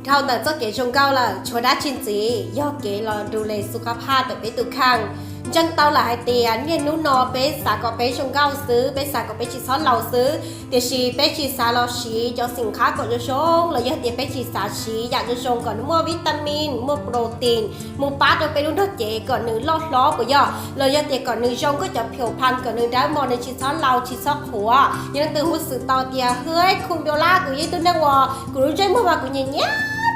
เท่าแต่เจ้าเก๋ชงเก้าละโชดาชินจีย่อเก๋รอดูแลสุขภาพแต่ไปตุข้างจังเตาหลายเตียนเนี่ยนู้นอเปสาก็ไปชงเก้าซื้อไปสาก็ไปชีซอสเราซื้อเดี๋ยวชีไปชีสาเราชีจะสินค้าก่อนจะชงเราอยากเดี๋ยวไปชีสาชีอยากจะชงก่อนมั่ววิตามินมั่วโปรตีนมั่วปลาจะไปรุ่นทอดเจ๋ก่อนหนึ่งล้อก็ย่อเราอยากเดี๋ยวก่อนหนึ่งชงก็จะเพียวพันก่อนหนึ่งได้มอในชีซอสเราชีซอสหัวยังตื่นหุ่นสื่อเตาเตียเฮ้ยคุณเบลล่ากูยี่ตุ้นนั่งวอกูรู้ใจมั่วมากูเนี่ย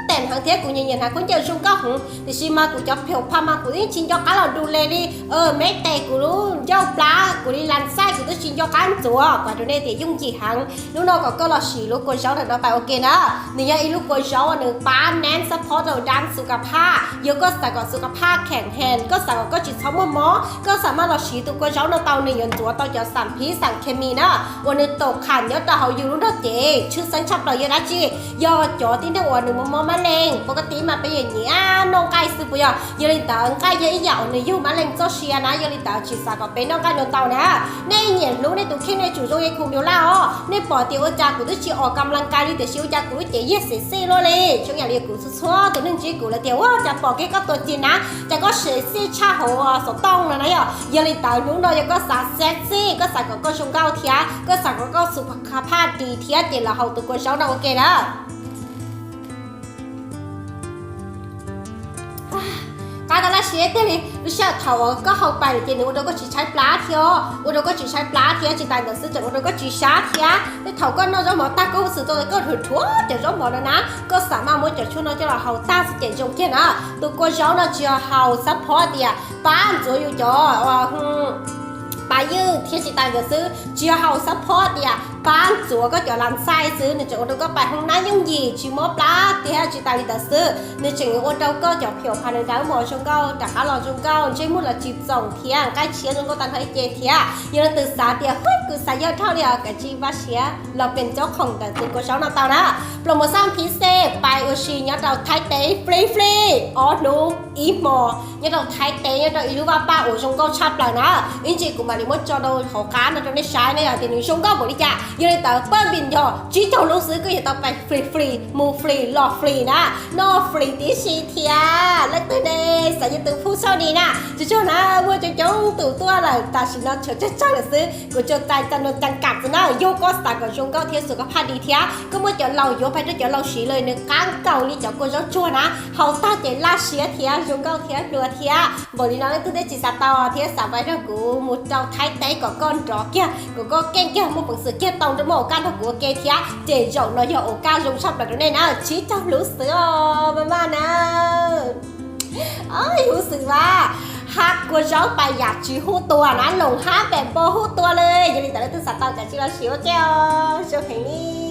แต่hàng thế của nhìn hàng con chơi sung cao hùng thì xí mà của cho phiếu pha mà của đi xin cho cá là đu lê đi mấy tay của nó dao plá của đi làm sai của tôi xin cho cá ăn chúa và chỗ này thì dùng gì hàng lúc nào có câu là xí lúc con cháu nó phải ok đó thì nhá lúc con cháu là bán nén support rồi đangสุขภาพgiờ có sài gòn สุขภาพแข็งแรงก็สายก็จิตช้ำม้อก็สามารถเราสีตัวcon cháu nó tàu này nhận chúa tàu cho sản phí sản chemi đóวันนี้ตกขันเยอะแต่เขาอยู่รุ่นเท่าเจ๊ชื่อสัญชาติเราเยอะนะจียอจ่อที่เรื่องวันหนึ่งม้อมาเลงปกติมาเป็นอย่างนี้น้องไก่ซื้อไปอ่ะยาลิตาไก่เยอะๆในยูมาเลงโซเชียนะยาลิตาชิสาก็เป็นน้องไก่โดนเตานะในเนี่ยรู้ในตัวเข้มในจู่โจยคุมเดียวแล้วในปอดเตียวจากกูต้องชีออกกำลังกายแต่ชิวจากกูต้องเจ๊เสียเลยช่วงอย่างเรียกกูซัวตัวนึงจีกูแล้วเดี๋ยวว่าจะปอกก็ตัวจีนะจะก็เสียชาหัวสต้องแล้วนะยาลิตารู้เราจะก็สาเซ็กซี่ก็สาก็ชงเก้าเทียก็สาก็สุขภาพดีเทียเดี๋ยวเราเอาตัวคนเช้าเราโอเคนะการตลาดเสียเดี๋ยวนี้รู้สึกเท่าก็เข้าไปเดี๋ยวนี้เราก็จะใช้ปลาเที่ยวเราก็จะใช้ปลาเที่ยวจิตใจแต่ซื้อจากเราก็จะชาเที่ยวแต่เท่าก็นอกจากหมอตาก็ซื้อตัวก็ถือทั่วเดี๋ยวเราหมอแล้วนะก็สามารถมั่วจะช่วยเราจะเราเฮาตาสิเจจงเที่ยนะตัวก็เช้าเราจะเฮาซัพพอร์ตเดียบ้านจะอยู่จ่อว่าปลายืดที่จิตใจจะซื้อจะเฮาซัพพอร์ตเดียบ้านจัวก็จะลำไส้ซื้อในจังหวัดเราก็ไปห้องน้ำยังยีชิมอปลาที่ให้จิตใจจะซื้อในจังหวัดเราก็จะเพียวพันในดาวหมอชงเก้าแต่ข้าเราชงเก้าใช้มุดละจีบส่งเทียงใกล้เชียร์จนก็ตั้งให้เจเทียยังตื่นสายเดียวเฮ้ยกูสายยอดเท่าเดียวกับจีว่าเชียเราเป็นเจ้าของแต่ตัวก็เช้าหน้าเตานะโปรโมชั่นพิเศษไปโอชิเนี่ยเราไทยเตะฟรีอ๋อหนูอีหมอเนี่ยเราไทยเตะเนี่ยเราอีรู้ว่าป้าโอชงเก้าชับเลยนะอินจีกูมาดิมดจอโดนหัวการเราได้ใช้เนี่ยแต่หนูชงเก้าบริจาคยังเลยแต่เปิ้ลบินยอจีเจ้าลูกซื้อก็อย่าต้องไปฟรีมูฟรีหลอกฟรีนะนอฟรีที่ชีเทียและตัวเดย์สายตัวผู้เช่าดีนะจะช่วยนะว่าจะจ้องตัวอะไรแต่ฉันน่าเชื่อจะเลยซื้อกูจะใจจำนวนจำกัดนะโยก็สายกับชงเก้าเทียสุขภาพดีเทียก็เมื่อจะเราโยไปด้วยจะเราสีเลยในก้างเก่านี่จะกูจะช่วยนะเขาตาเจล่าเชียเทียชงเก้าเทียเรือเทียบอกดีนะแล้วตัวเดย์จีสตาเทียสาวไปด้วยกูมุดเจ้าไทยเตะกับก้อนจอกเกี้ยก็เก่งเกี้ยมุดปังสือเกี้ยตรงจะโม่การทักกูเกี้ยเทียเจจงเราอย่าโอกาสลงชับแบบนี้นะชี้เจ้ารู้สึกมานะรู้สึกว่าฮักกูชอบไปอยากชี้หูตัวนะหลงฮักแบบโบหูตัวเลยอย่าลืมแต่ละตัวสัตว์ต่างจากที่เราชี้ว่าเจ้าโชว์แห่งนี้